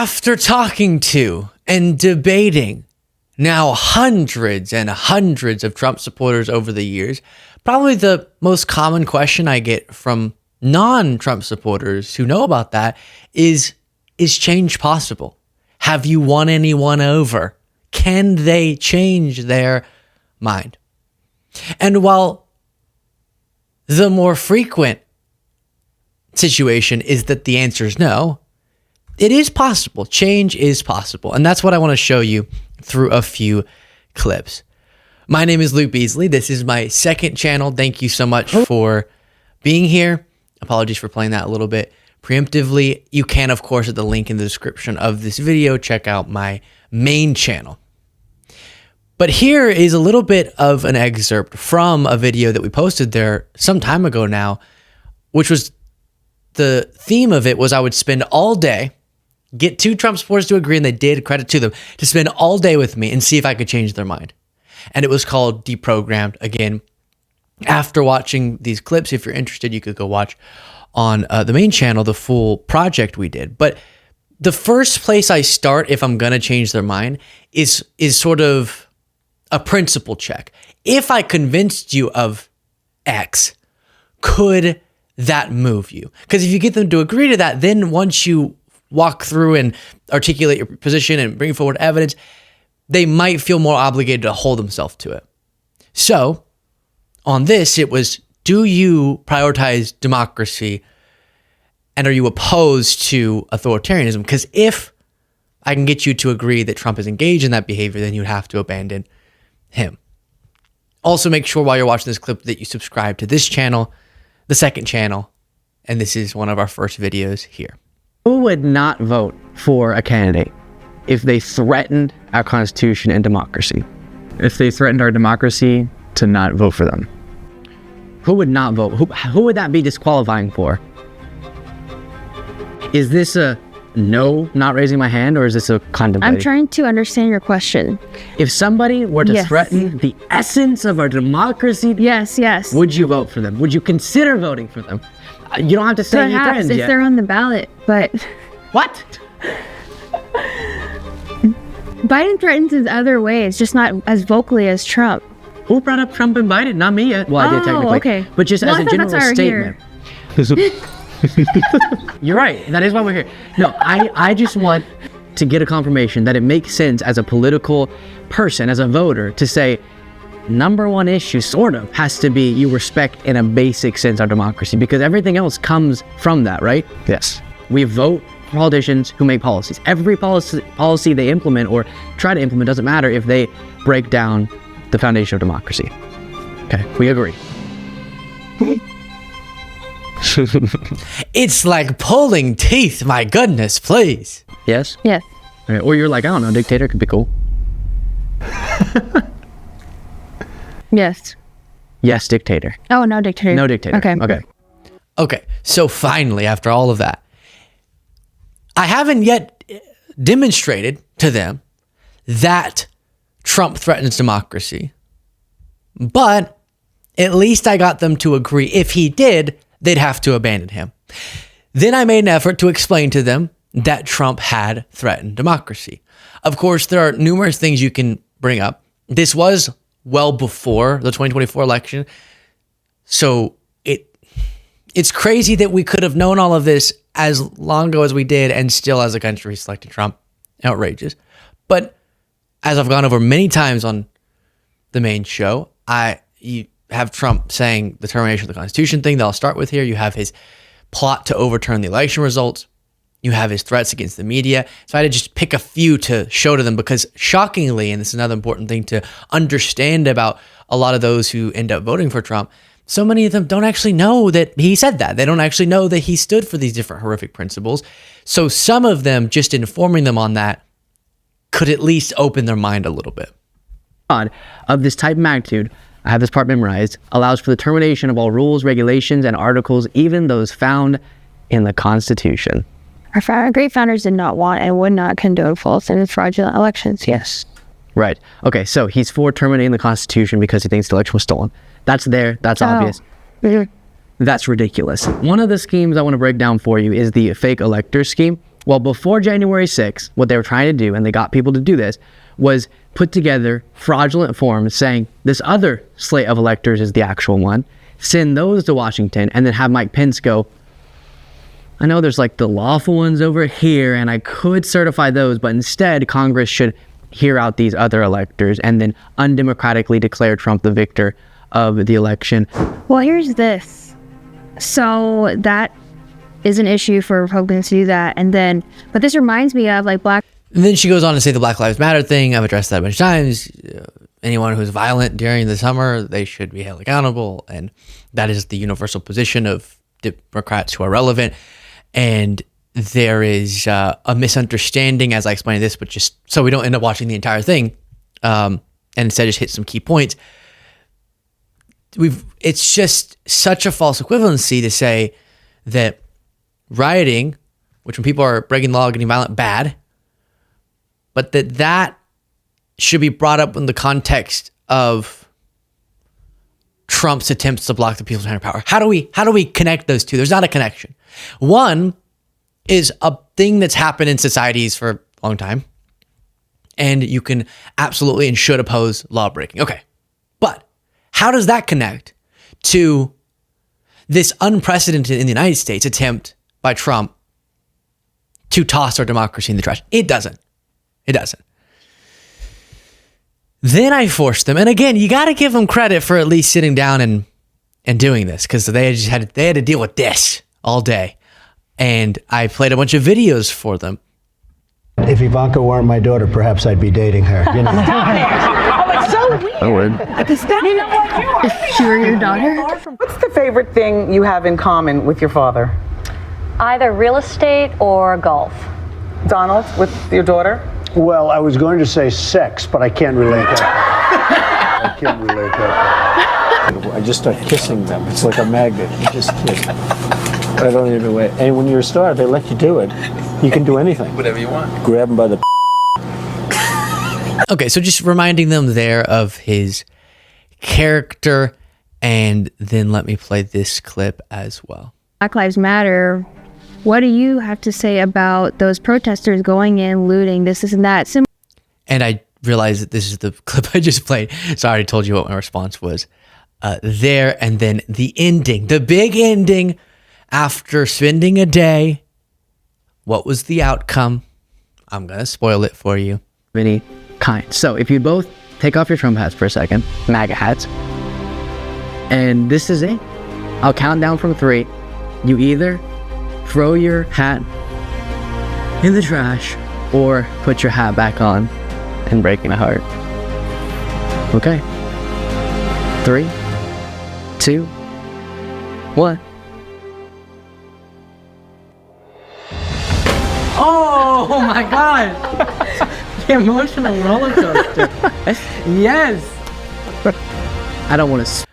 After talking to and debating now hundreds and hundreds of Trump supporters over the years, probably the most common question I get from non-Trump supporters who know about that is change possible? Have you won anyone over? Can they change their mind? And while the more frequent situation is that the answer is no, it is possible. Change is possible. And that's what I want to show you through a few clips. My name is Luke Beasley. This is my second channel. Thank you so much for being here. Apologies for playing that a little bit preemptively. You can, of course, at the link in the description of this video, check out my main channel. But here is a little bit of an excerpt from a video that we posted there some time ago now, which was the theme of it was I would spend all day, get two Trump supporters to agree, and they did, credit to them, to spend all day with me and see if I could change their mind. And it was called Deprogrammed. Again, after watching these clips, if you're interested, you could go watch on the main channel the full project we did. But the first place I start if I'm going to change their mind is sort of a principle check. If I convinced you of X, could that move you? Because if you get them to agree to that, then once you walk through and articulate your position and bring forward evidence, they might feel more obligated to hold themselves to it. So on this, it was, do you prioritize democracy and are you opposed to authoritarianism? Because if I can get you to agree that Trump is engaged in that behavior, then you'd have to abandon him. Also, make sure while you're watching this clip that you subscribe to this channel, the second channel, and this is one of our first videos here. Who would not vote for a candidate if they threatened our Constitution and democracy? If they threatened our democracy, to not vote for them. Who would not vote? Who would that be disqualifying for? Is this a no, not raising my hand, or is this a contemplating? I'm trying to understand your question. If somebody were to threaten the essence of our democracy, yes, would you vote for them? Would you consider voting for them? You don't have to say any friends if yet. they're on the ballot, but... What? Biden threatens in other ways, just not as vocally as Trump. Who brought up Trump and Biden? Not me yet. Well, I did technically. Okay. But just as a general statement. You're right. That is why we're here. No, I just want to get a confirmation that it makes sense as a political person, as a voter, to say, number one issue sort of has to be you respect in a basic sense our democracy, because everything else comes from that, right? Yes. We vote for politicians who make policies. Every policy they implement or try to implement doesn't matter if they break down the foundation of democracy. Okay, we agree. It's like pulling teeth, my goodness, please. Yes? Yes. Okay. Or you're like, I don't know, dictator could be cool. Yes. Yes, dictator. Oh, no dictator. No dictator. Okay. Okay, so finally, after all of that, I haven't yet demonstrated to them that Trump threatens democracy, but at least I got them to agree if he did, they'd have to abandon him. Then I made an effort to explain to them that Trump had threatened democracy. Of course, there are numerous things you can bring up. This was well before the 2024 election, so it's crazy that we could have known all of this as long ago as we did and still as a country selected Trump. Outrageous. But as I've gone over many times on the main show, you have Trump saying the termination of the Constitution thing that I'll start with here. You have his plot to overturn the election results. You have his threats against the media. So I had to just pick a few to show to them because shockingly, and this is another important thing to understand about a lot of those who end up voting for Trump, so many of them don't actually know that he said that. They don't actually know that he stood for these different horrific principles. So some of them, just informing them on that, could at least open their mind a little bit. Of this type of magnitude, I have this part memorized, allows for the termination of all rules, regulations, and articles, even those found in the Constitution. Our great founders did not want and would not condone false and fraudulent elections. Yes. Right. Okay, so he's for terminating the Constitution because he thinks the election was stolen. That's there. That's obvious. That's ridiculous. One of the schemes I want to break down for you is the fake elector scheme. Well, before January 6th, what they were trying to do, and they got people to do this, was put together fraudulent forms saying this other slate of electors is the actual one, send those to Washington, and then have Mike Pence go, I know there's like the lawful ones over here, and I could certify those, but instead Congress should hear out these other electors and then undemocratically declare Trump the victor of the election. Well, here's this. So that is an issue for Republicans to do that. And then, but this reminds me of like Black. And then she goes on to say the Black Lives Matter thing. I've addressed that a bunch of times. Anyone who's violent during the summer, they should be held accountable. And that is the universal position of Democrats who are relevant. And there is a misunderstanding as I explain this, but just so we don't end up watching the entire thing, and instead just hit some key points. It's just such a false equivalency to say that rioting, which when people are breaking the law, getting violent, bad, but that should be brought up in the context of Trump's attempts to block the people's hand of power. How do we connect those two? There's not a connection. One is a thing that's happened in societies for a long time, and you can absolutely and should oppose law breaking. Okay, but how does that connect to this unprecedented in the United States attempt by Trump to toss our democracy in the trash? It doesn't. It doesn't. Then I forced them, and again, you got to give them credit for at least sitting down and doing this, because they had to deal with this all day, and I played a bunch of videos for them. If Ivanka weren't my daughter, perhaps I'd be dating her. You know. Oh, it's so weird. I would. You know what? If she were your daughter? What's the favorite thing you have in common with your father? Either real estate or golf. Donald, with your daughter? Well, I was going to say sex, but I can't relate that. I can't relate that. I just start kissing them. It's like a magnet. You just kiss. I don't even wait. And when you're a star, they let you do it. You can do anything. Whatever you want. Grab them by the. Okay, so just reminding them there of his character, and then let me play this clip as well. Black Lives Matter. What do you have to say about those protesters going in, looting, this and that? And I realized that this is the clip I just played, so I already told you what my response was there. And then the ending, the big ending, after spending a day, what was the outcome? I'm going to spoil it for you. Any kind. So if you both take off your Trump hats for a second, MAGA hats, and this is it. I'll count down from 3. You either throw your hat in the trash or put your hat back on and breaking a heart. Okay. 3, 2, 1. Oh my God! The emotional roller coaster. Yes. I don't want to.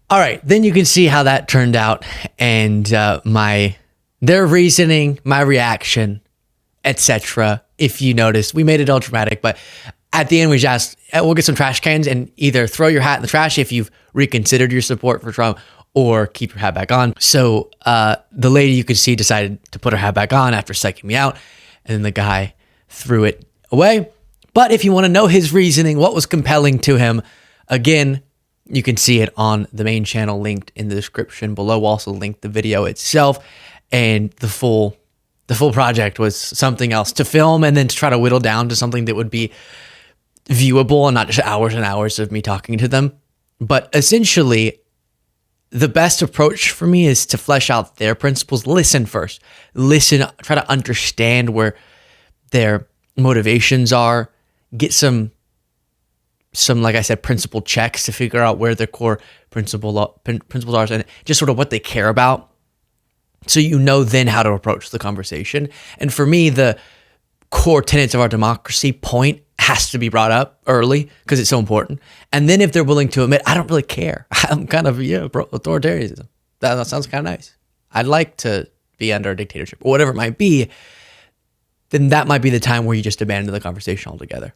All right, then you can see how that turned out, and their reasoning, my reaction, etc. If you noticed, we made it all dramatic, but at the end we just we'll get some trash cans and either throw your hat in the trash if you've reconsidered your support for Trump, or keep your hat back on. So the lady you could see decided to put her hat back on after psyching me out, and then the guy threw it away. But if you want to know his reasoning, what was compelling to him, again, you can see it on the main channel linked in the description below. We'll also link the video itself, and the full project was something else to film and then to try to whittle down to something that would be viewable and not just hours and hours of me talking to them. But essentially, the best approach for me is to flesh out their principles. Listen first. Listen, try to understand where their motivations are. Get some, like I said, principle checks to figure out where their core principles are and just sort of what they care about. So you know then how to approach the conversation. And for me, the core tenets of our democracy point has to be brought up early because it's so important. And then if they're willing to admit, I don't really care. I'm kind of, authoritarianism. That sounds kind of nice. I'd like to be under a dictatorship or whatever it might be. Then that might be the time where you just abandon the conversation altogether.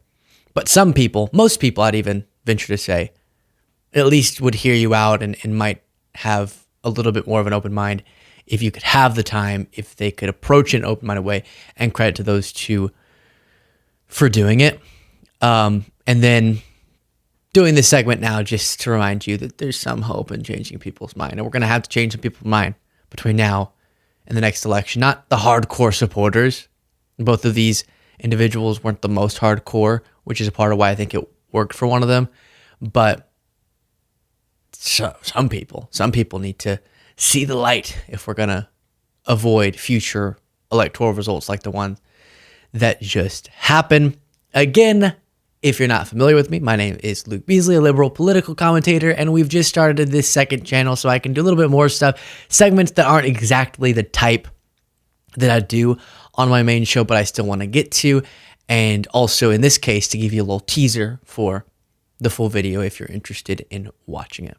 But some people, most people I'd even venture to say, at least would hear you out and might have a little bit more of an open mind if you could have the time, if they could approach it in an open-minded way, and credit to those two for doing it. And then doing this segment now just to remind you that there's some hope in changing people's mind. And we're going to have to change some people's mind between now and the next election. Not the hardcore supporters. Both of these individuals weren't the most hardcore, which is a part of why I think it worked for one of them. But some people need to see the light if we're going to avoid future electoral results like the one that just happened. Again, if you're not familiar with me, my name is Luke Beasley, a liberal political commentator, and we've just started this second channel so I can do a little bit more stuff, segments that aren't exactly the type that I do on my main show, but I still want to get to, and also in this case to give you a little teaser for the full video if you're interested in watching it.